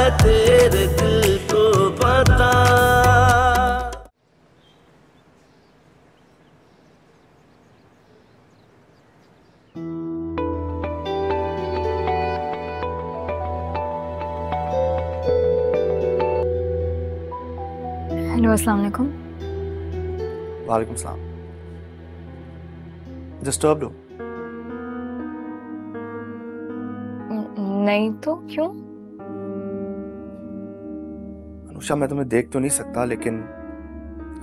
है तेरे दिल को पता। हेलो, अस्सलाम वालेकुम। वालेकुम सलाम। डिस्टर्ब्ड हो? नहीं तो क्यों? अनुषा, मैं तुम्हें देख तो नहीं सकता, लेकिन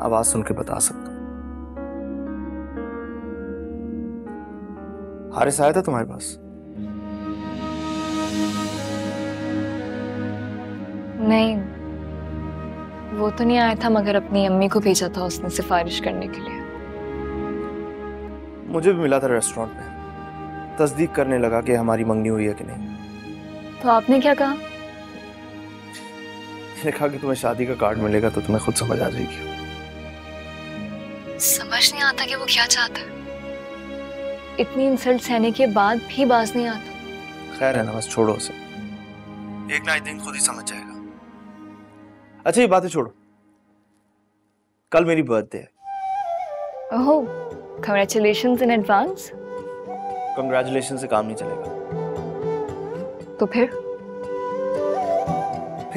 आवाज सुन के बता सकता हूँ। हारिस आया था तुम्हारे पास? नहीं, वो तो नहीं आया था, मगर अपनी अम्मी को भेजा था उसने सिफारिश करने के लिए। मुझे भी मिला था रेस्टोरेंट में। तस्दीक करने लगा कि हमारी मंगनी हुई है कि नहीं। तो आपने क्या कहा? मैंने कहा कि तुम्हें शादी का कार्ड मिलेगा तो तुम्हें खुद समझ आ जाएगी। समझ नहीं आता कि वो क्या चाहता है। इतनी इंसल्ट सहने के बाद भी बाज नहीं आता। खैर है ना, बस छोड़ो उसे। एक ना एक दिन खुद ही समझ जाएगा। अच्छा, ये बातें छोड़ो। कल मेरी बर्थडे है। ओह, कांग्रेचुलेशंस इन एडवांस। कंग्रेचुलेशन से काम नहीं चलेगा। तो फिर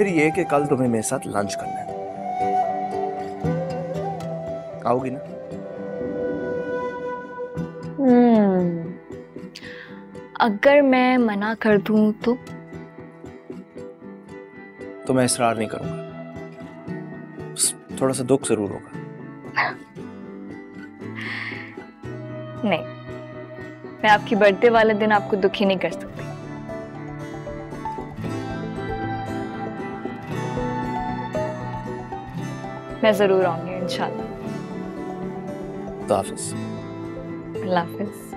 ये कि कल तुम्हें मेरे साथ लंच करना है। आओगी ना? अगर मैं मना कर दूं तो मैं इसरार नहीं करूंगा। बस थोड़ा सा दुख जरूर होगा। नहीं, मैं आपकी बर्थडे वाले दिन आपको दुखी नहीं कर सकती। मैं जरूर आऊंगी इंशाल्लाह। खुदा हाफिज। अल्लाह हाफिज।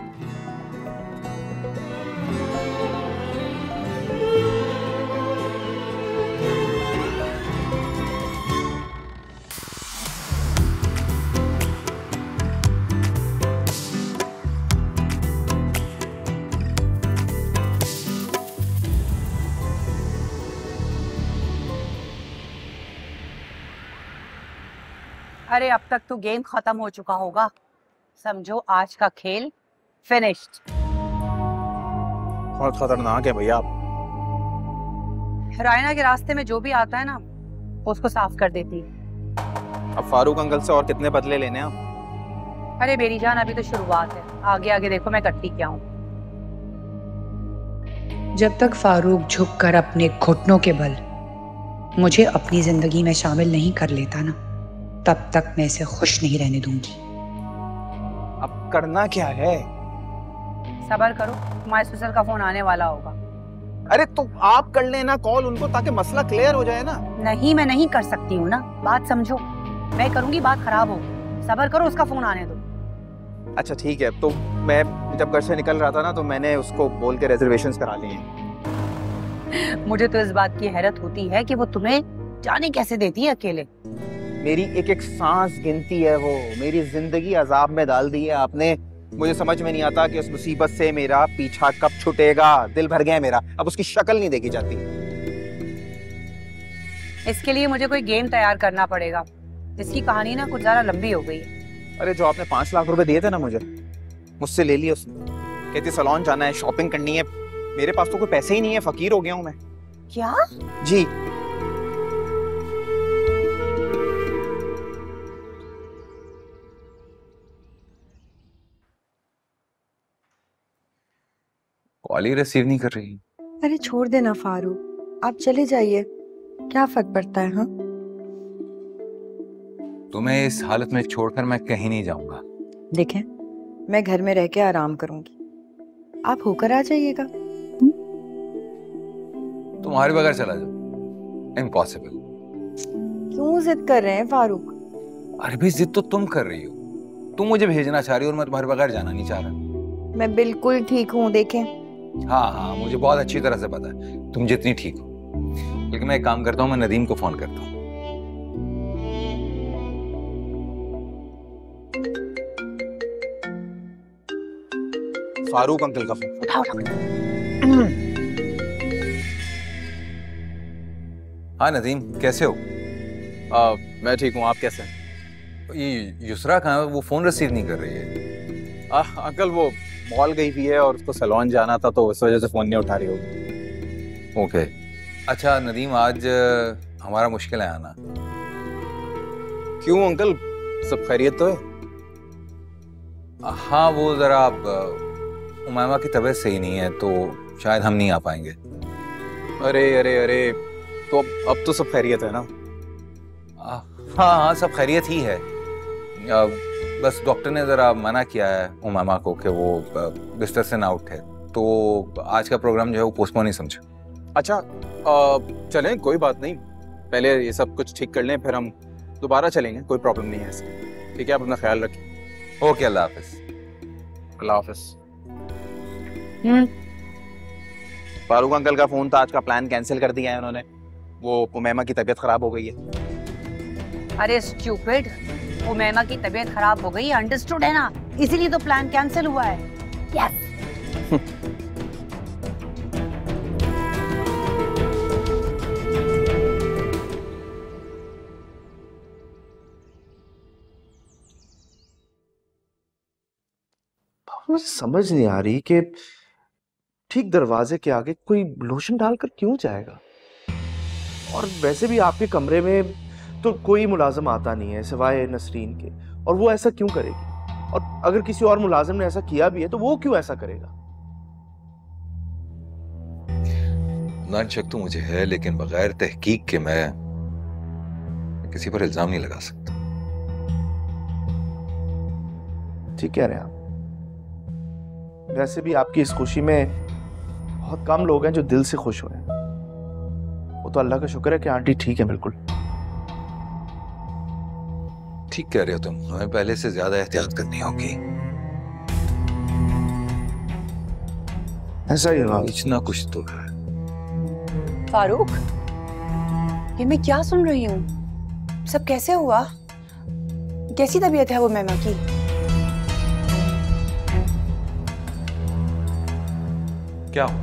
अरे अब तक तो गेम खत्म हो चुका होगा। समझो आज का खेल फिनिश्ड। बहुत खतरनाक है भैया आप। रायना के रास्ते में जो भी आता है ना, उसको साफ कर देती है। अब फारूक अंकल से और कितने बदले लेने हैं आप? अरे मेरी जान, अभी तो शुरुआत है, आगे आगे देखो मैं करती क्या हूँ। जब तक फारूक झुककर अपने घुटनों के बल मुझे अपनी जिंदगी में शामिल नहीं कर लेता ना, तब तक मैं इसे खुश नहीं रहने दूंगी। अब करना क्या है? सब्र करो, तुम्हारे सुसर का फोन आने वाला होगा। अरे तो आप कर लेना कॉल उनको, ताकि मसला क्लियर हो जाए ना। नहीं, मैं नहीं कर सकती हूँ ना, बात समझो। मैं करूंगी बात खराब हो। सब्र करो, उसका फोन आने दो। अच्छा ठीक है, तो मैं जब घर से निकल रहा था ना, तो मैंने उसको बोल के रिजर्वेशंस करा लिए हैं। मुझे तो इस बात की हैरत होती है कि वो तुम्हें जाने कैसे देती है अकेले। मेरी एक एक सांस गिनती है वो। मेरी जिंदगी अजाब में डाल दी है आपने। मुझे समझ में नहीं आता कि उस मुसीबत से मेरा पीछा कब छूटेगा। दिल भर गया है मेरा, अब उसकी शक्ल नहीं देखी जाती। इसके लिए मुझे कोई गेम तैयार करना पड़ेगा। इसकी कहानी ना कुछ ज्यादा लंबी हो गई है। अरे जो आपने 5 लाख रुपए दिए थे ना मुझे, मुझसे ले लिए उसने। कहती सैलून जाना है, शॉपिंग करनी है। मेरे पास तो कोई पैसे ही नहीं है, फकीर हो गया हूँ मैं। क्या? जी। कॉल ही रिसीव नहीं कर रही। अरे छोड़ देना फारूक, आप चले जाइए, क्या फर्क पड़ता है। हाँ, तुम्हें इस हालत में छोड़कर मैं कहीं नहीं जाऊंगा। देखें, मैं घर में रह के आराम करूंगी, आप होकर आ जाइएगा। तुम्हारे बगैर चला जाओ, इम्पॉसिबल। क्यों जिद कर रहे हैं फारूक? अरे भाई, जिद तो तुम कर रही हो। तुम मुझे भेजना चाह रही हो और मैं तुम्हारे बगैर जाना नहीं चाह रहा। मैं बिल्कुल ठीक हूँ, देखें। हाँ हाँ, मुझे बहुत अच्छी तरह से पता है तुम जितनी ठीक हो। लेकिन मैं एक काम करता हूँ, मैं नदीम को फोन करता हूँ। फारूक अंकल का फोन। उठाओ। हाँ नदीम, कैसे हो? मैं ठीक हूँ, आप कैसे हैं? ये युसरा कहाँ है? वो फोन रिसीव नहीं कर रही है। अंकल वो मॉल गई हुई है और उसको सैलून जाना था तो इस वजह से फोन नहीं उठा रही होगी। ओके। अच्छा नदीम, आज हमारा मुश्किल है आना। क्यों अंकल, सब खैरियत तो है? हाँ, वो जरा उमैमा की तबीयत सही नहीं है तो शायद हम नहीं आ पाएंगे। अरे अरे अरे, तो अब तो सब खैरियत है ना? हाँ हाँ, सब खैरियत ही है। बस डॉक्टर ने जरा मना किया है उमैमा को कि वो बिस्तर से ना उठे, तो आज का प्रोग्राम जो है वो पोस्टपोन ही समझो। अच्छा, चलें, कोई बात नहीं, पहले ये सब कुछ ठीक कर लें फिर हम दोबारा चलेंगे, कोई प्रॉब्लम नहीं है इसमें। ठीक है, आप अपना ख्याल रखें। ओके, अल्लाह हाफिज। अल्लाह हाफिज। फारूक अंकल का फोन था, आज का प्लान कैंसिल कर दिया है उन्होंने, वो उमैमा की तबीयत खराब हो गई है। अरे स्टूपिड, उमैमा की तबीयत खराब हो गई, अंडरस्टूड है ना, इसीलिए तो प्लान कैंसिल हुआ है। यस। मुझे समझ नहीं आ रही कि ठीक दरवाजे के आगे कोई लोशन डालकर क्यों जाएगा। और वैसे भी आपके कमरे में तो कोई मुलाजिम आता नहीं है सिवाय नसरीन के, और वो ऐसा क्यों करेगी? और अगर किसी और मुलाजिम ने ऐसा किया भी है तो वो क्यों ऐसा करेगा? नान शक तो मुझे है, लेकिन बगैर तहकीक के मैं किसी पर इल्जाम नहीं लगा सकता। ठीक कह रहे हैं आप। वैसे भी आपकी इस खुशी में बहुत कम लोग हैं जो दिल से खुश हुए हैं। वो तो अल्लाह का शुक्र है कि आंटी ठीक है बिल्कुल। ठीक कह रहे हो तुम, हमें पहले से ज्यादा एहतियात करनी होगी। ऐसा ही होगा। इतना कुछ तो है। फारूक, ये मैं क्या सुन रही हूँ? सब कैसे हुआ? कैसी तबीयत है वो मैमा की? क्या हो?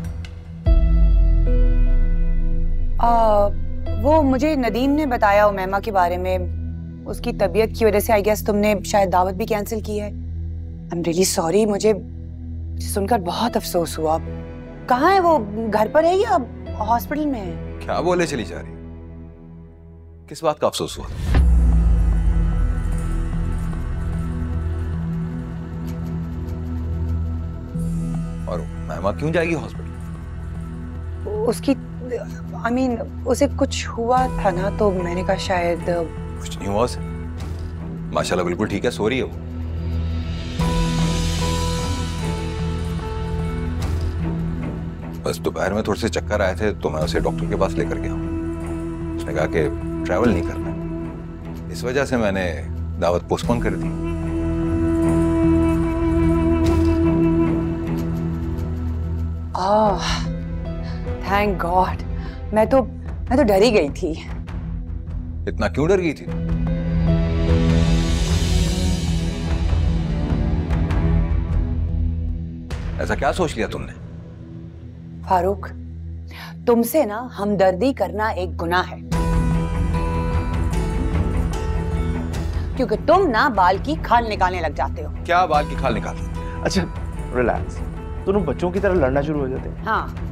वो मुझे नदीम ने बताया उमैमा के बारे में, उसकी तबीयत की वजह से आई गेस तुमने शायद दावत भी कैंसिल की है। आई एम रियली सॉरी, मुझे सुनकर बहुत अफसोस हुआ। कहाँ है वो, घर पर है या हॉस्पिटल में है? क्या बोले चली जा रही? किस बात का अफसोस हुआ? और महिमा क्यों जाएगी हॉस्पिटल? उसकी आई मीन उसे कुछ हुआ था ना, तो मैंने कहा शायद। कुछ नहीं हुआ उसे, माशाल्लाह बिल्कुल ठीक है, सो रही है वो। बस दोपहर में थोड़े से चक्कर आए थे तो मैं उसे डॉक्टर के पास लेकर गया। उसने कहा कि ट्रैवल नहीं करना, इस वजह से मैंने दावत पोस्टपोन कर दी। थैंक गॉड, मैं तो डर ही गई थी। इतना क्यों डर गई थी? ऐसा क्या सोच लिया तुमने? फारूक, तुमसे ना हमदर्दी करना एक गुनाह है, क्योंकि तुम ना बाल की खाल निकालने लग जाते हो। क्या बाल की खाल निकालते? अच्छा रिलैक्स, दोनों बच्चों की तरह लड़ना शुरू हो जाते हैं। हाँ,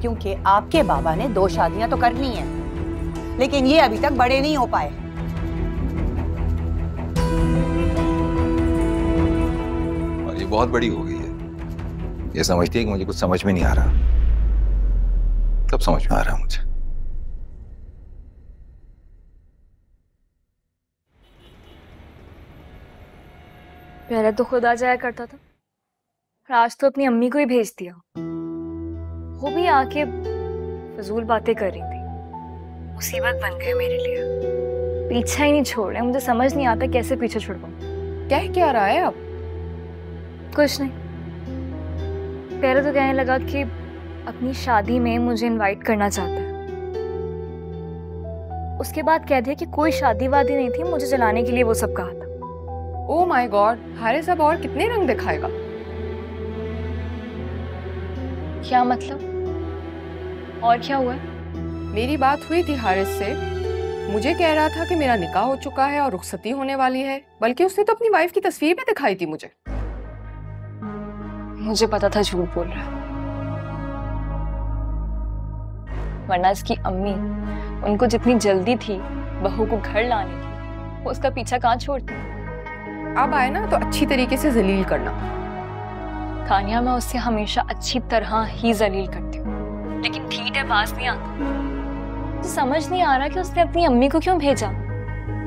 क्योंकि आपके बाबा ने 2 शादियां तो करनी है, लेकिन ये अभी तक बड़े नहीं हो पाए। और ये बहुत बड़ी हो गई है, ये समझती है कि मुझे कुछ समझ में नहीं आ रहा। तब समझ में आ रहा मुझे। पहले तो खुद आ जाया करता था, और आज तो अपनी अम्मी को ही भेज दिया। वो भी आके फजूल बातें कर रही थी। मुसीबत बन गए मेरे लिए, पीछा ही नहीं छोड़ रहे। मुझे समझ नहीं आता कैसे पीछे छुड़वाऊं। कह क्या रहा है अब? कुछ नहीं, पहले तो कहने लगा कि अपनी शादी में मुझे इनवाइट करना चाहता है। उसके बाद कह दिया कि कोई शादी वादी नहीं थी, मुझे जलाने के लिए वो सब कहा था। ओह माय गॉड, हारिस अब और कितने रंग दिखाएगा? क्या मतलब? और क्या हुआ है? मेरी बात हुई थी हारिस से। मुझे कह रहा था कि मेरा निकाह हो चुका है और रुखसती होने वाली है, बल्कि उसने तो अपनी वाइफ की तस्वीर भी दिखाई थी मुझे। मुझे पता था झूठ बोल रहा है, वरना इसकी अम्मी, उनको जितनी जल्दी थी बहू को घर लाने की, वो उसका पीछा कहाँ छोड़ती। अब आए ना तो अच्छी तरीके से जलील करना। तानिया, मैं उससे हमेशा अच्छी तरह ही जलील करती हूँ, लेकिन ठीक है पास नहीं आता। तो समझ नहीं आ रहा कि उसने अपनी अम्मी को क्यों भेजा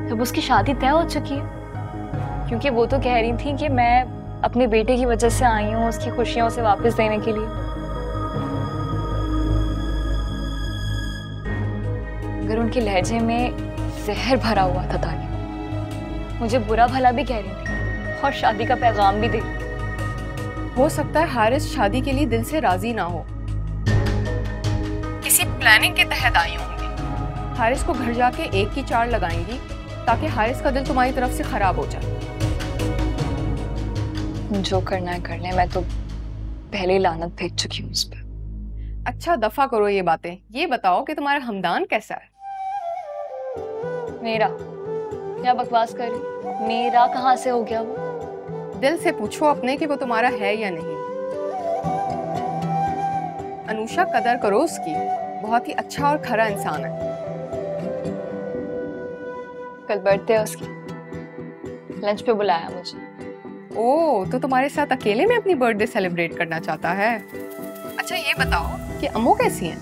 जब उसकी शादी तय हो चुकी है। क्योंकि वो तो कह रही थी कि मैं अपने बेटे की वजह से आई हूँ उसकी खुशियां उसे वापस देने के लिए। अगर उनके लहजे में जहर भरा हुआ था तानिया, मुझे बुरा भला भी कह रही थी और शादी का पैगाम भी दे रही थी। हो सकता है हारिस शादी के लिए दिल से राजी ना हो, किसी प्लानिंग के तहत आई होंगी। हारिस को घर जाके एक की चार लगाएंगी ताकि हारिस का दिल तुम्हारी तरफ से खराब हो जाए। जो करना है कर ले, मैं तो पहले ही लानत भेज चुकी हूँ उस पर। अच्छा दफा करो ये बातें, ये बताओ कि तुम्हारा हमदान कैसा है? मेरा क्या बकवास कर रही? मेरा कहाँ से हो गया वो? दिल से पूछो अपने कि वो तुम्हारा है या नहीं। अनुषा, कदर करो उसकी, बहुत ही अच्छा और खरा इंसान है। कल बर्थडे है उसकी, लंच पे बुलाया मुझे। ओह, तो तुम्हारे साथ अकेले में अपनी बर्थडे सेलिब्रेट करना चाहता है। अच्छा ये बताओ कि अम्मू कैसी हैं?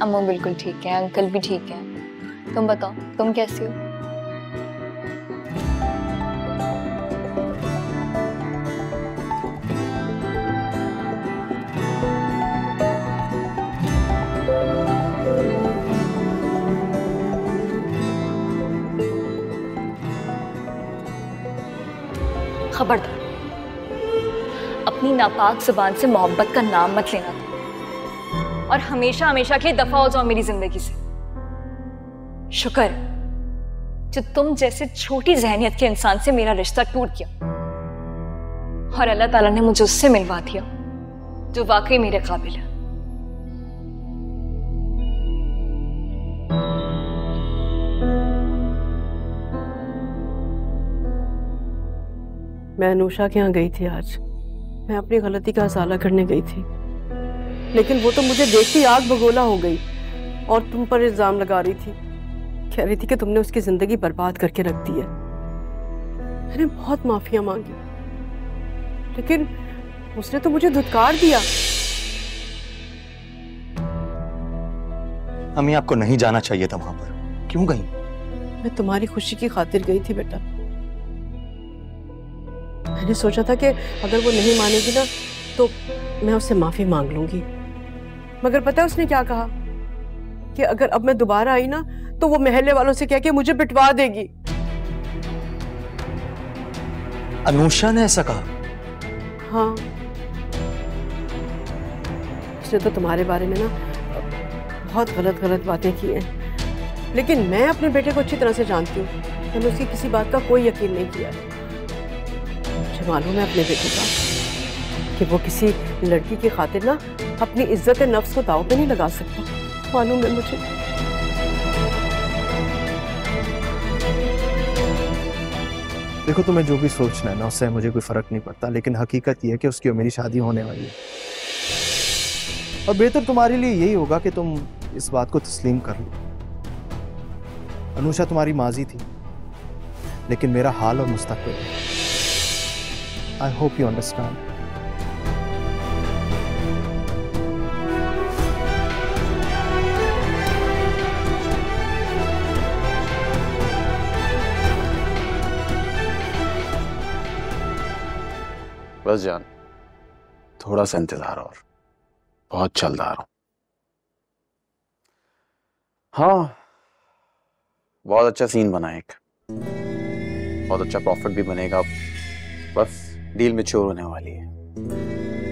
अम्मू बिल्कुल ठीक है, अंकल भी ठीक है। तुम बताओ, तुम कैसी हो? खबरदार, अपनी नापाक जुबान से मोहब्बत का नाम मत लेना तुम, और हमेशा हमेशा के लिए दफा हो जाओ मेरी जिंदगी से। शुक्र है जो तुम जैसे छोटी जहनियत के इंसान से मेरा रिश्ता टूट गया, और अल्लाह ताला ने मुझे उससे मिलवा दिया जो वाकई मेरे काबिल है। मैं अनुषा के यहाँ गई थी आज। मैं अपनी गलती का असाला करने गई थी, लेकिन वो तो मुझे देखती आग बगोला हो गई और तुम पर इल्जाम लगा रही थी। कह रही थी कि तुमने उसकी जिंदगी बर्बाद करके रख दी है। मैंने बहुत माफिया मांगी, लेकिन उसने तो मुझे धुतकार दिया। अम्मी, आपको नहीं जाना चाहिए था वहां पर। क्यों गई? मैं तुम्हारी खुशी की खातिर गई थी बेटा। मैंने सोचा था कि अगर वो नहीं मानेगी ना तो मैं उससे माफी मांग लूंगी, मगर पता है उसने क्या कहा कि अगर अब मैं दोबारा आई ना तो वो महल्ले वालों से कह के मुझे पिटवा देगी। अनुषा ने ऐसा कहा? हाँ, उसने तो तुम्हारे बारे में ना बहुत गलत गलत बातें की हैं, लेकिन मैं अपने बेटे को अच्छी तरह से जानती हूँ। मैंने उसकी किसी बात का कोई यकीन नहीं किया। मुझे मालूम है अपने बेटे का कि वो किसी लड़की की खातिर ना अपनी इज्जत नफ्स को दांव पे नहीं लगा सकता। मालूम है मुझे। देखो, तुम्हें जो भी सोचना है ना उससे मुझे कोई फर्क नहीं पड़ता, लेकिन हकीकत यह है कि उसकी और मेरी शादी होने वाली है, और बेहतर तुम्हारे लिए यही होगा कि तुम इस बात को तस्लीम कर लो। अनुषा तुम्हारी माजी थी, लेकिन मेरा हाल और मुस्तकबिल। I hope you understand. बस जान, थोड़ा सा इंतजार और, बहुत जल्द आ रहा हूं। हाँ, बहुत अच्छा सीन बना, एक बहुत अच्छा प्रॉफिट भी बनेगा। बस डील मैच्योर होने वाली है।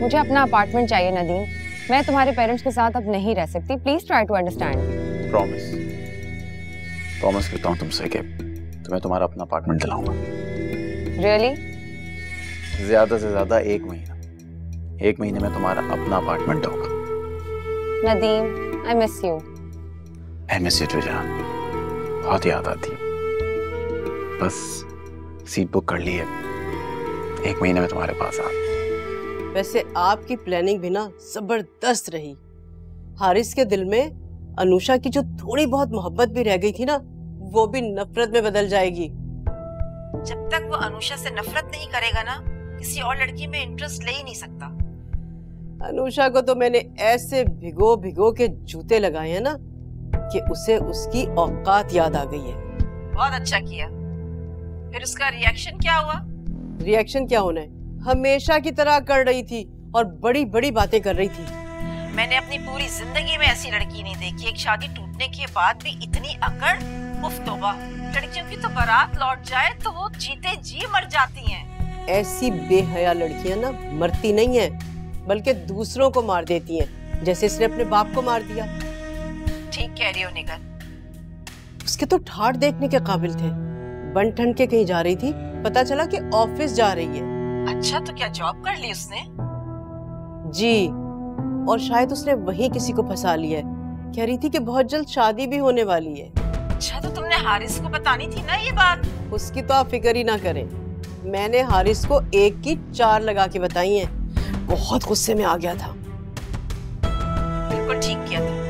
मुझे अपना अपार्टमेंट चाहिए नदीम। मैं तुम्हारे पेरेंट्स के साथ अब नहीं रह सकती। Please try to understand. Promise promise करता हूँ तुमसे कि तुम्हें तुम्हारा अपना अपार्टमेंट दिलाऊंगा। रियली? ज्यादा से ज्यादा 1 महीना, 1 महीने में तुम्हारा अपना अपार्टमेंट होगा। Nadeem, I miss you. I miss you too, जान। बहुत याद आती है। बस सीट बुक कर ली है, 1 महीने में तुम्हारे पास आ। वैसे आपकी प्लानिंग भी ना जबरदस्त रही। हारिस के दिल में अनुषा की जो थोड़ी बहुत मोहब्बत भी रह गई थी ना, वो भी नफरत में बदल जाएगी। जब तक वो अनुषा से नफरत नहीं करेगा ना, किसी और लड़की में इंटरेस्ट ले ही नहीं सकता। अनुषा को तो मैंने ऐसे भिगो भिगो के जूते लगाए हैं ना कि उसे उसकी औकात याद आ गई है। बहुत अच्छा किया। फिर उसका रिएक्शन क्या हुआ? रिएक्शन क्या होना है, हमेशा की तरह कर रही थी और बड़ी बड़ी बातें कर रही थी। मैंने अपनी पूरी जिंदगी में ऐसी लड़की नहीं देखी। एक शादी टूटने के बाद भी इतनी अकड़। उफ तौबा। लड़कियों की तो बारात लौट जाए तो वो जीते जी मर जाती हैं। ऐसी बेहया लड़कियां ना मरती नहीं हैं, बल्कि दूसरों को मार देती हैं, जैसे इसने अपने बाप को मार दिया। ठीक कह रही हो निगर। उसके तो ठाठ देखने के काबिल थे। बन ठन के कहीं जा रही थी, पता चला कि ऑफिस जा रही है। अच्छा, तो क्या जॉब कर ली उसने? जी, और शायद उसने वहीं किसी को फंसा लिया है। कह रही थी कि बहुत जल्द शादी भी होने वाली है। अच्छा, तो तुमने हारिस को बतानी थी ना ये बात। उसकी तो आप फिक्र ही ना करें, मैंने हारिस को 1 की 4 लगा के बताई हैं। बहुत गुस्से में आ गया था। बिल्कुल ठीक किया था।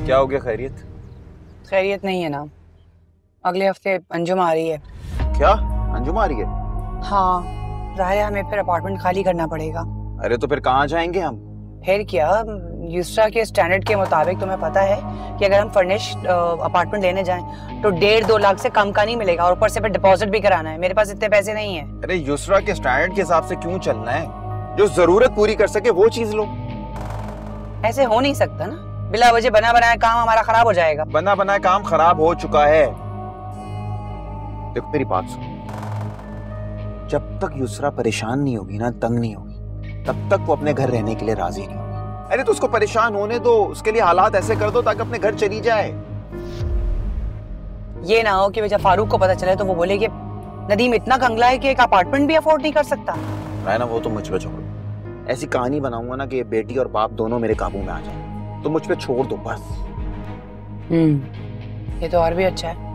क्या हो गया? खैरियत? खैरियत नहीं है ना, अगले हफ्ते अंजुम आ रही है। क्या अंजुम आ रही है? हाँ, राया हमें फिर अपार्टमेंट खाली करना पड़ेगा। अरे तो फिर कहाँ जाएंगे हम? फिर क्या, यूसरा के स्टैंडर्ड के मुताबिक तुम्हें पता है कि अगर हम फर्निश्ड अपार्टमेंट लेने जाएं तो 1.5-2 लाख से कम का नहीं मिलेगा, और ऊपर से फिर डिपॉजिट भी कराना है। मेरे पास इतने पैसे नहीं है। अरे यूसरा के स्टैंडर्ड के हिसाब से क्यों चलना है? जो जरूरत पूरी कर सके वो चीज लो। ऐसे हो नहीं सकता ना, बिला वजह बना बनाया काम हमारा खराब हो जाएगा। बना बनाया काम खराब हो चुका है। देखो मेरी बात सुनो, जब तक यूसरा परेशान नहीं होगी ना, तंग नहीं होगी, तब तक वो अपने घर रहने के लिए राजी नहीं होगी। अरे तो उसको परेशान होने दो, उसके लिए हालात ऐसे कर दो ताकि अपने घर चली जाए। ये ना हो कि जब फारूक को पता चले तो वो बोले कि नदीम इतना कंगला है कि एक अपार्टमेंट भी अफोर्ड नहीं कर सकता। है ना, वो तो मुझ पे छोड़ो। ऐसी कहानी बनाऊंगा ना कि बेटी और बाप दोनों मेरे काबू में आ जाए, तो मुझ पे छोड़ दो बस। ये तो और भी अच्छा है।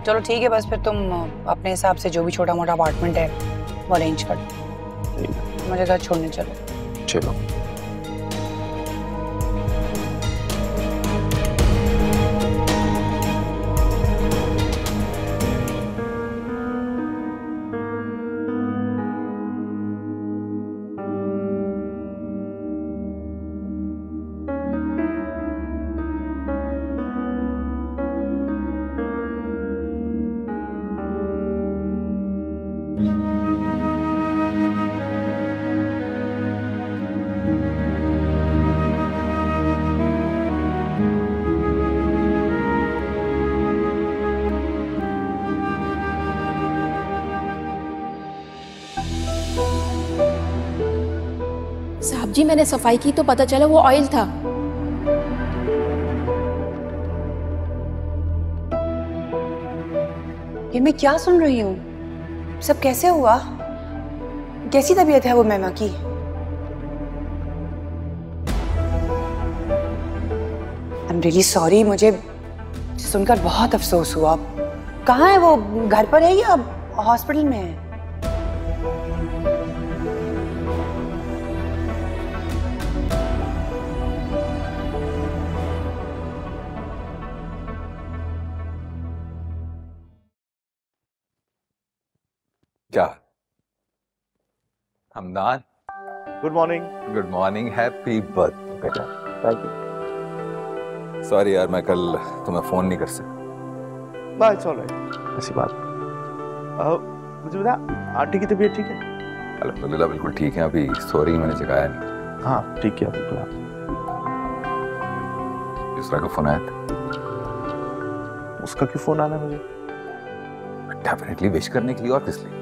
चलो ठीक है, बस फिर तुम अपने हिसाब से जो भी छोटा मोटा अपार्टमेंट है वो अरेंज कर दो। मुझे घर छोड़ने चलो। चलो। साहब जी, मैंने सफाई की तो पता चला वो ऑयल था। ये मैं क्या सुन रही हूँ? सब कैसे हुआ? कैसी तबीयत है वो मेमा की? आई एम रियली सॉरी, मुझे सुनकर बहुत अफसोस हुआ। कहाँ है वो? घर पर है या हॉस्पिटल में है? क्या Hamdan? Good morning. Good morning, happy birthday बेटा। Thank you. सॉरी यार, मैं कल तुम्हें फोन नहीं कर सका। बाय, इट्स ऑलराइट, ऐसी बात। मुझे बता, आंटी की तबीयत ठीक है? अल्हम्दुलिल्लाह बिल्कुल ठीक है। अभी सो रही, मैंने जगाया नहीं। हाँ ठीक है, बिल्कुल। दूसरा का फोन आया था। उसका क्यों फोन आना मुझे? डेफिनेटली विश करने के लिए, और किस लिए?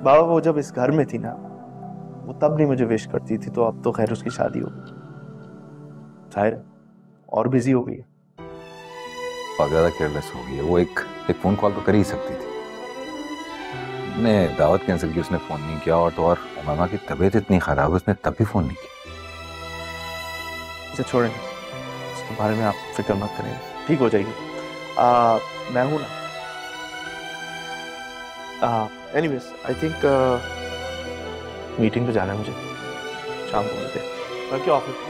बाबा वो जब इस घर में थी ना, वो तब नहीं मुझे विश करती थी, तो अब तो खैर उसकी शादी हो गई, जाहिर है और बिजी हो गई है। बहुत ज्यादा केयरलेस हो गई है वो। एक फोन कॉल तो कर ही सकती थी। मैंने दावत कैंसिल की, उसने फोन नहीं किया। और तो और मामा की तबीयत इतनी खराब है, उसने तब भी फोन नहीं किया। इसे छोड़ें, इसके बारे में आप फिक्र मत करें, ठीक हो जाएगी। मैं हूं ना। एनीवेज आई थिंक मीटिंग पे जाना है मुझे, शाम को मिलते हैं। बाकी ऑफिस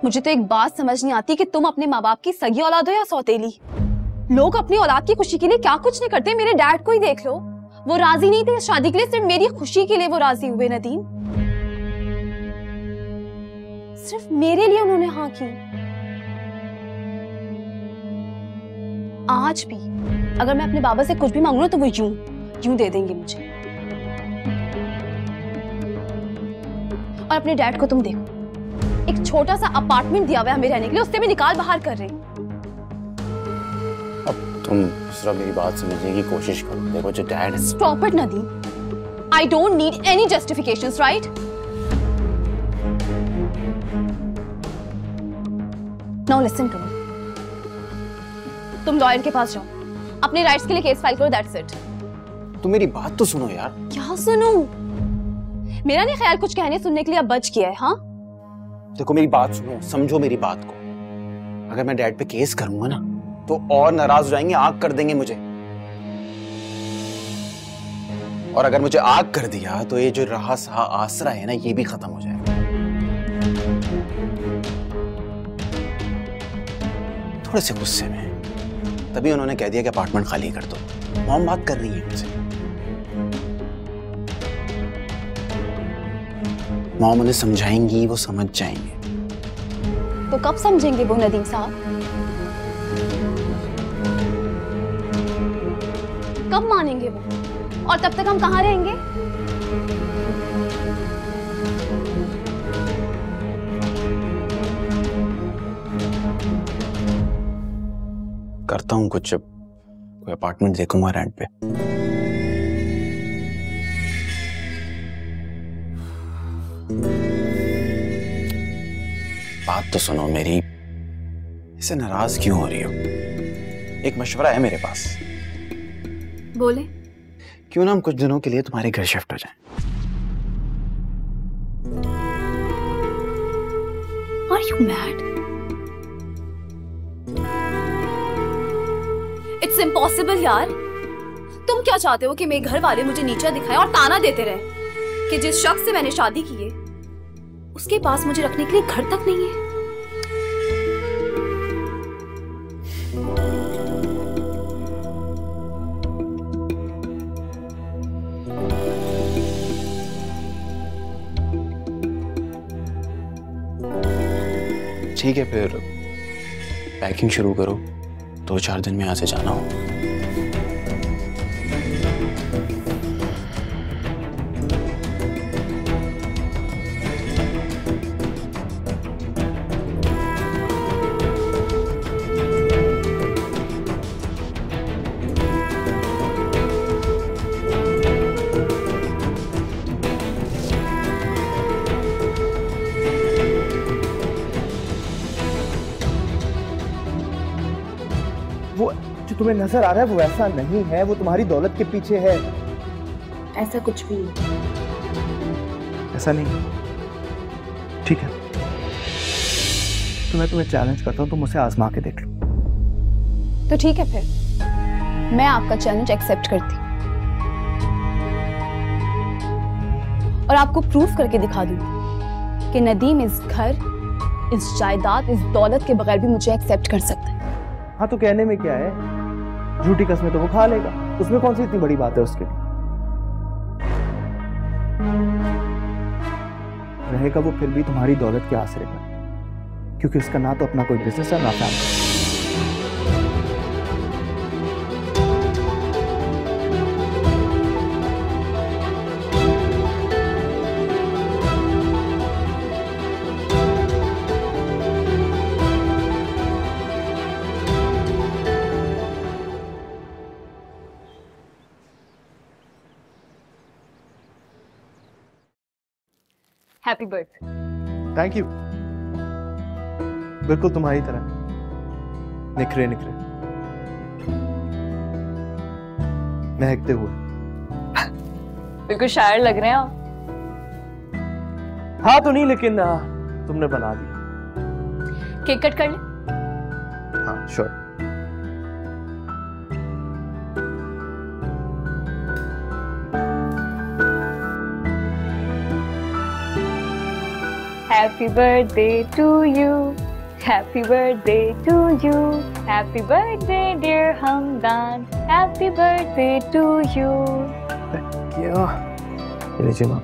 मुझे तो एक बात समझ नहीं आती कि तुम अपने माँ बाप की सगी औलाद हो या सौतेली। लोग अपनी औलाद की खुशी के लिए क्या कुछ नहीं करते। मेरे डैड को ही देख लो, वो राजी नहीं थे इस शादी के लिए, सिर्फ मेरी खुशी के लिए वो राजी हुए। नदीम, सिर्फ मेरे लिए उन्होंने हाँ की। आज भी अगर मैं अपने बाबा से कुछ भी मांगू ना तो वो यूं दे देंगे मुझे। और अपने डैड को तुम देखो, एक छोटा सा अपार्टमेंट दिया हुआ है हमें रहने के लिए, उससे भी निकाल बाहर कर रहे हैं। अब तुम दूसरा मेरी बात समझने की कोशिश करो। देखो जो डैड है। Stop it, Nadeem. I don't need any justifications, right? Now listen to me. तुम लॉयर के पास जाओ, अपने राइट्स के लिए केस फाइल करो, that's it. तुम मेरी बात तो सुनो यार। क्या सुनूं? मेरा नहीं ख्याल कुछ कहने सुनने के लिए अब बच गया है, हाँ? देखो मेरी बात सुनो, समझो मेरी बात को। अगर मैं डैड पे केस करूंगा ना तो और नाराज हो जाएंगे, आग कर देंगे मुझे। और अगर मुझे आग कर दिया तो ये जो रहा सहा आसरा है ना, ये भी खत्म हो जाएगा। थोड़े से गुस्से में तभी उन्होंने कह दिया कि अपार्टमेंट खाली कर दो। मॉम बात कर रही है मुझसे। मॉम उन्हें समझाएंगी, वो समझ जाएंगे। तो कब समझेंगे वो नदीम साहब? कब मानेंगे वो? और तब तक हम कहाँ रहेंगे? करता हूँ कुछ, जब कोई अपार्टमेंट देखूंगा रेंट पे। बात तो सुनो मेरी, इसे नाराज क्यों हो रही हो? एक मशवरा है मेरे पास। बोले। क्यों ना हम कुछ दिनों के लिए तुम्हारे घर शिफ्ट हो जाएं? Are you mad? It's impossible यार। तुम क्या चाहते हो कि मेरे घर वाले मुझे नीचा दिखाएं और ताना देते रहे कि जिस शख्स से मैंने शादी की है उसके पास मुझे रखने के लिए घर तक नहीं है? ठीक है, फिर पैकिंग शुरू करो। 2-4 दिन में यहाँ से जाना हो। वो जो तुम्हें नजर आ रहा है वो ऐसा नहीं है, वो तुम्हारी दौलत के पीछे है। ऐसा कुछ भी नहीं। ऐसा नहीं, ठीक है तो मैं तुम्हें चैलेंज करता हूँ, तुम मुझे आजमा के देख लो। तो ठीक है, फिर मैं आपका चैलेंज एक्सेप्ट करती हूँ और आपको प्रूफ करके दिखा दूंगी कि नदीम इस घर, इस जायदाद, इस दौलत के बगैर भी मुझे एक्सेप्ट कर सकता है। हाँ तो कहने में क्या है, झूठी कसमें तो वो खा लेगा, उसमें कौन सी इतनी बड़ी बात है उसके लिए। रहेगा वो फिर भी तुम्हारी दौलत के आसरे पर, क्योंकि उसका ना तो अपना कोई बिजनेस है ना family. Happy birthday. Thank you. बिल्कुल तुम्हारी तरह निखरे निखरे महकते हुए। बिल्कुल शायर लग रहे हैं आप। हाँ तो नहीं, लेकिन तुमने बना दिया। केक कट कर ले। हाँ sure. Happy birthday to you, happy birthday to you, happy birthday dear Hamdan, happy birthday to you. क्या? लीजिए माँ,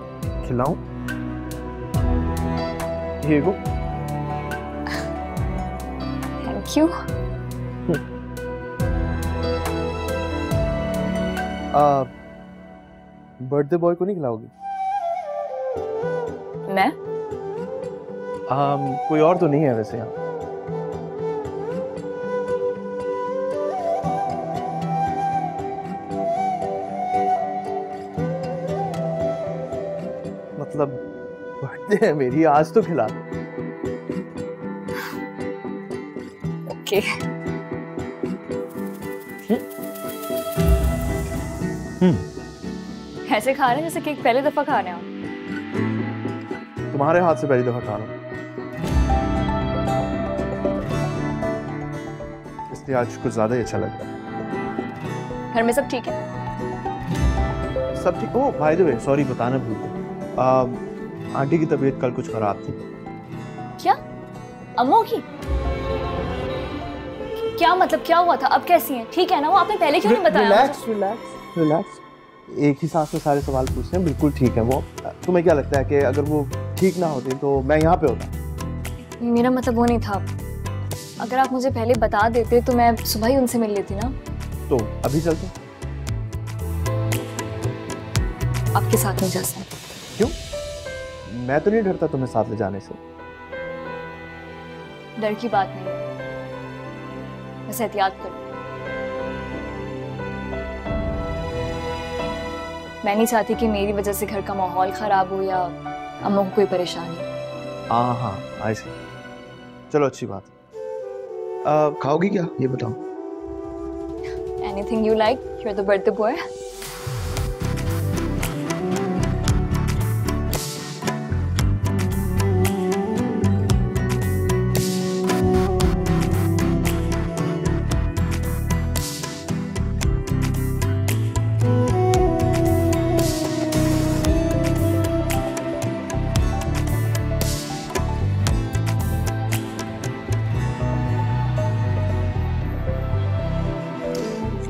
खिलाऊं? Here you go. Thank you. Birthday boy को नहीं खिलाओगी? मैं? कोई और तो नहीं है वैसे यहाँ। मतलब बर्थडे है मेरी, आज तो खिला दो। ओके। ऐसे खा रहे हैं जैसे केक पहले दफा खा रहे हैं आप। तुम्हारे हाथ से पहली दफा खा रहा हूँ, इसलिए आज कुछ ज्यादा ही अच्छा लग रहा है। घर में सब ठीक है? सब ठीक। ओ बाय द वे, सॉरी बताना भूल गया, आंटी की तबीयत कल कुछ खराब थी। क्या? अम्मू की? क्या मतलब, क्या हुआ था? अब कैसी हैं? ठीक है ना वो? आपने पहले क्यों नहीं बताया? रिलैक्स रिलैक्स रिलैक्स, एक ही सांस में सारे सवाल पूछते हैं। बिल्कुल ठीक है वो। तुम्हें क्या लगता है कि अगर वो ठीक ना होती तो मैं यहाँ पे होता? मेरा मतलब वो नहीं था। अगर आप मुझे पहले बता देते तो मैं सुबह ही उनसे मिल लेती ना। तो अभी चलते? आपके साथ नहीं जा सकती। क्यों? मैं तो नहीं डरता तुम्हें साथ ले जाने से। डर की बात नहीं, बस एहतियात करो। मैं नहीं चाहती कि मेरी वजह से घर का माहौल खराब हो या अम्मू को कोई परेशानी। हाँ आई सी। चलो अच्छी बात। खाओगी क्या ये बताओ? Anything you like, you're the birthday boy.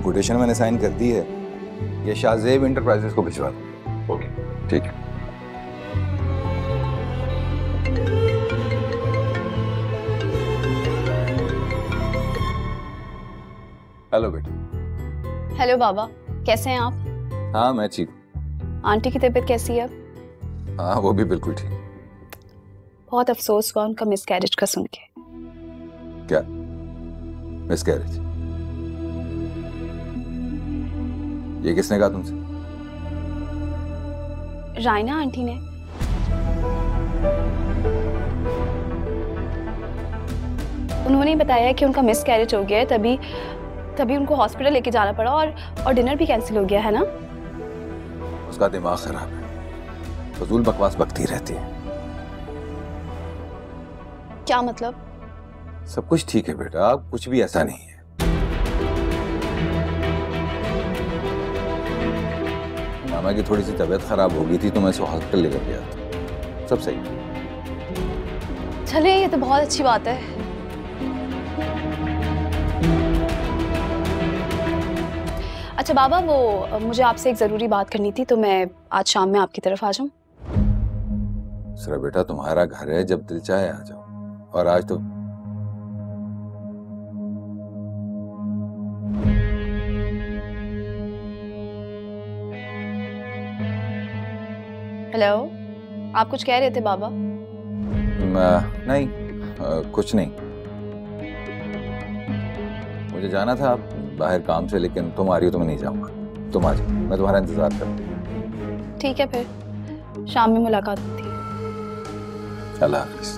Quotation मैंने साइन कर दी है, ये शाहजेब इंटरप्राइजेस को भिजवा दो। ओके ठीक है। हेलो बेटा। हेलो बाबा, कैसे हैं आप? हाँ मैं ठीक हूँ। आंटी की तबीयत कैसी है? हाँ वो भी बिल्कुल ठीक। बहुत अफसोस हुआ उनका मिसकैरेज का सुन के। क्या मिसकैरेज? ये किसने कहा तुमसे? रायना आंटी ने। उन्होंने बताया कि उनका मिसकैरेज हो गया है, तभी उनको हॉस्पिटल लेके जाना पड़ा और डिनर भी कैंसिल हो गया है ना। उसका दिमाग खराब है, फजूल बकवास बकती रहती है। क्या मतलब? सब कुछ ठीक है बेटा, कुछ भी ऐसा नहीं है। मामा की थोड़ी सी तबीयत खराब हो गई थी तो मैं इसे हॉस्पिटल लेकर गया था, सब सही है। चलिए ये तो बहुत अच्छी बात है। अच्छा बाबा, वो मुझे आपसे एक जरूरी बात करनी थी, तो मैं आज शाम में आपकी तरफ आ जाऊं? सर बेटा तुम्हारा घर है, जब दिल चाहे आ जाओ। और आज तो हेलो, आप कुछ कह रहे थे बाबा? नहीं, कुछ नहीं। मुझे जाना था बाहर काम से, लेकिन तुम आ रही हो तो मैं नहीं जाऊंगा। तुम आ जाओ, मैं तुम्हारा इंतजार करूंगा। ठीक है, फिर शाम में मुलाकात होती है। अल्लाह हाफिज।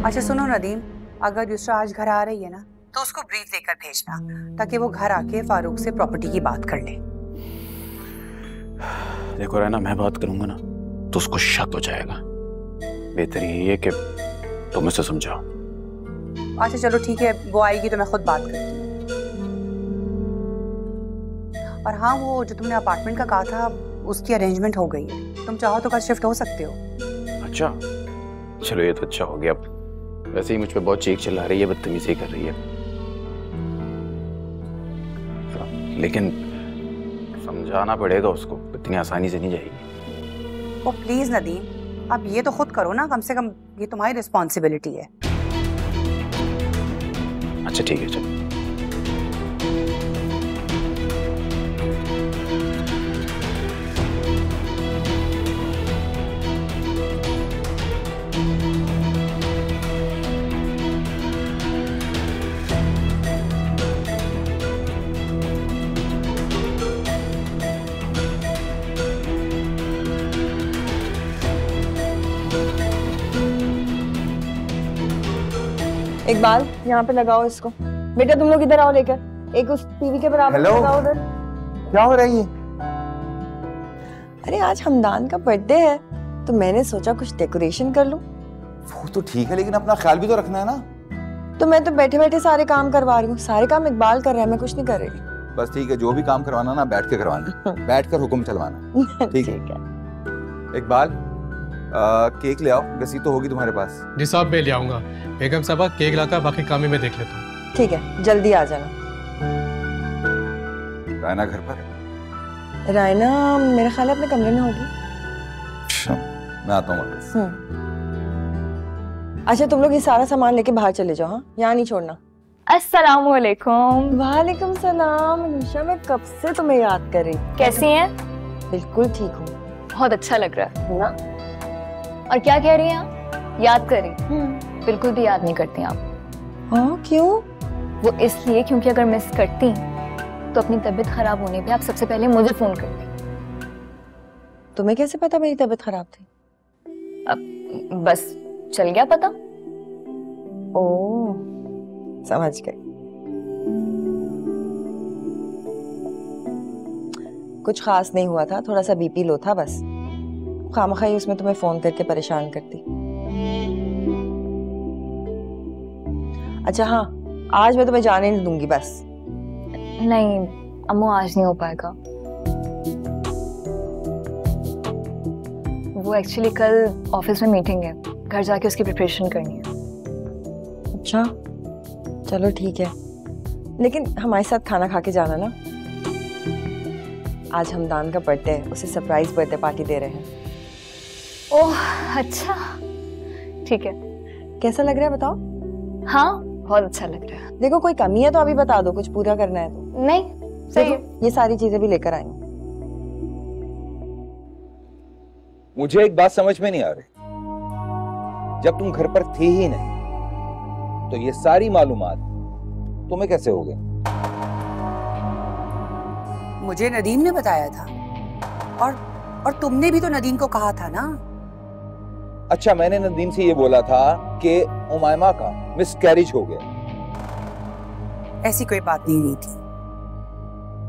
अच्छा सुनो नदीम, अगर युसरा आज घर आ रही है ना तो उसको ब्रीफ देकर भेजना, ताकि वो घर आके फारूक से प्रॉपर्टी की बात कर ले। देखो रैना, मैं बात करूंगा ना तो उसको शक हो जाएगा। बेहतर यही है कि तुम उसे समझाओ। अच्छा चलो ठीक है, वो आएगी तो मैं खुद बात करती हूँ। और हाँ, वो जो तुमने अपार्टमेंट का कहा था उसकी अरेंजमेंट हो गई है। तुम चाहो तो कल शिफ्ट हो सकते हो। अच्छा, चलो ये तो अच्छा हो गया। अब वैसे ही मुझ पे बहुत चीख चिल्ला रही है, बदतमीजी कर रही है, लेकिन समझाना पड़ेगा उसको, इतनी आसानी से नहीं जाएगी। ओ प्लीज नदीम, आप ये तो खुद करो ना, कम से कम ये तुम्हारी रिस्पॉन्सिबिलिटी है। अच्छा ठीक है, चलो। इकबाल, यहाँ पे लगाओ इसको। बेटा तुम लोग इधर आओ लेकर, एक उस टीवी के बराबर लगाओ उधर। क्या हो रही है? अरे आज हमदान का बर्थडे है तो मैंने सोचा कुछ डेकोरेशन कर लूं। वो तो ठीक है, लेकिन अपना ख्याल भी तो रखना है ना। तो मैं तो बैठे बैठे सारे काम करवा रही हूँ। सारे काम इकबाल कर रहा है, मैं कुछ नहीं कर रही। बस ठीक है, जो भी काम करवाना ना बैठ के करवाना, बैठ कर हुक्म चलवाना। ठीक है। इकबाल, केक ले आओ, रसीद तो होगी तुम्हारे पास। जी साहब, मैं ले आऊंगा। बेगम साहबा, केक लाकर बाकी काम में देख लेता हूँ। ठीक है, जल्दी आ जाना। रायना घर पर? रायना मेरा ख्याल है अपने कमरे में होगी। मैं आता हूँ। अच्छा तुम लोग ये सारा सामान लेके बाहर चले जाओ, हाँ, यहाँ नहीं छोड़ना। अस्सलाम वालेकुम। वालेकुम सलाम। निशा, मैं कब से तुम्हें याद कर रही। कैसी हैं? बिल्कुल ठीक हूँ। बहुत अच्छा लग रहा है ना। और क्या कह रही हैं आप? याद कर रही? बिल्कुल भी याद नहीं करती आप। हाँ, क्यों? वो इसलिए क्योंकि अगर मिस करती तो अपनी तबीयत खराब होने पे आप सबसे पहले मुझे फोन करती। तुम्हें कैसे पता मेरी तबीयत खराब थी? अब बस चल गया पता। ओह, समझ गई। कुछ खास नहीं हुआ था, थोड़ा सा बीपी लो था बस। खामखाई उसमें तुम्हें फोन करके परेशान करती। अच्छा हाँ, आज मैं तुम्हें जाने नहीं दूंगी बस। नहीं अम्मू, आज नहीं हो पाएगा। वो एक्चुअली कल ऑफिस में मीटिंग है, घर जाके उसकी प्रिपरेशन करनी है। अच्छा चलो ठीक है, लेकिन हमारे साथ खाना खा के जाना ना। आज हमदान का बर्थडे है, उसे सरप्राइज बर्थडे पार्टी दे रहे हैं। ओह अच्छा, ठीक है। कैसा लग रहा है बताओ? हाँ बहुत अच्छा लग रहा है। देखो कोई कमी है तो अभी बता दो, कुछ पूरा करना है तो। नहीं सही है। ये सारी चीजें भी लेकर आई हूँ। मुझे एक बात समझ में नहीं आ रही, जब तुम घर पर थे ही नहीं तो ये सारी मालूमात तुम्हें कैसे हो गई? मुझे नदीम ने बताया था, और तुमने भी तो नदीम को कहा था ना। अच्छा, मैंने नदीम से ये बोला था कि उमायमा का मिसकैरेज हो गया। ऐसी कोई बात नहीं हुई थी।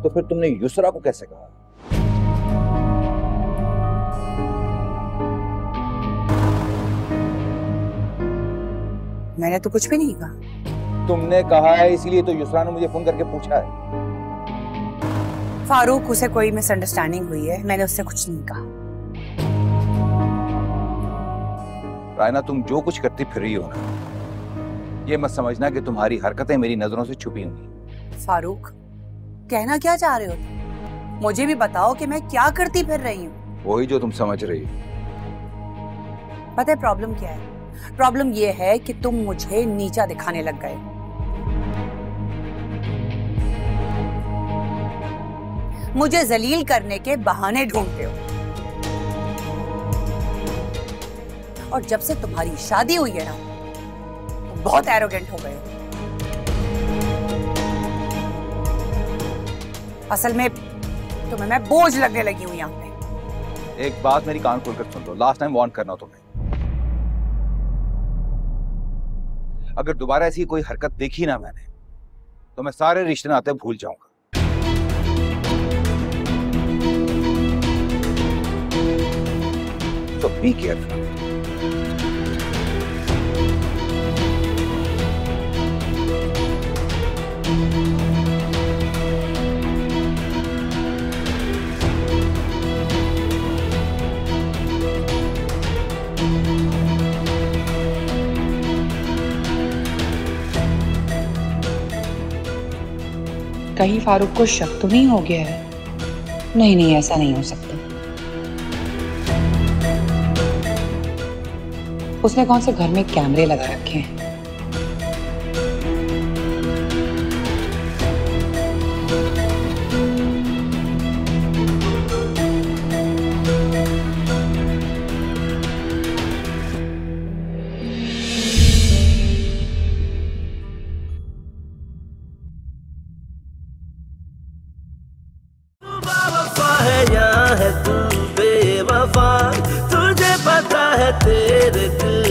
तो फिर तुमने युसरा को कैसे कहा? मैंने तो कुछ भी नहीं कहा। तुमने कहा है, इसलिए तो युसरा ने मुझे फोन करके पूछा है। फारूक, उसे कोई मिसअंडरस्टैंडिंग हुई है, मैंने उससे कुछ नहीं कहा। रायना, तुम जो कुछ करती फिर रही हो ना, ये मत समझना कि तुम्हारी हरकतें मेरी नजरों से छुपी हुई। फारूक, कहना क्या चाह रहे हो तुम? मुझे भी बताओ कि मैं क्या करती फिर रही हूँ। वही जो तुम समझ रही हो। पता है प्रॉब्लम क्या है? प्रॉब्लम ये है कि तुम मुझे नीचा दिखाने लग गए। मुझे जलील करने के बहाने ढूंढते हो। और जब से तुम्हारी शादी हुई है ना, तुम बहुत एरोगेंट हो गए हो। असल में तुम्हें मैं बोझ लगने लगी हूं यहाँ पे। एक बात मेरी कान खोलकर सुन लो, लास्ट टाइम वार्न करना तुम्हें। अगर दोबारा ऐसी कोई हरकत देखी ना मैंने, तो मैं सारे रिश्ते नाते भूल जाऊंगा। So be careful. कहीं फारूक को शक तो नहीं हो गया है? नहीं नहीं, ऐसा नहीं हो सकता। उसने कौन से घर में कैमरे लगा रखे हैं? है या है तू बेवफा, तुझे पता है तेरे दिल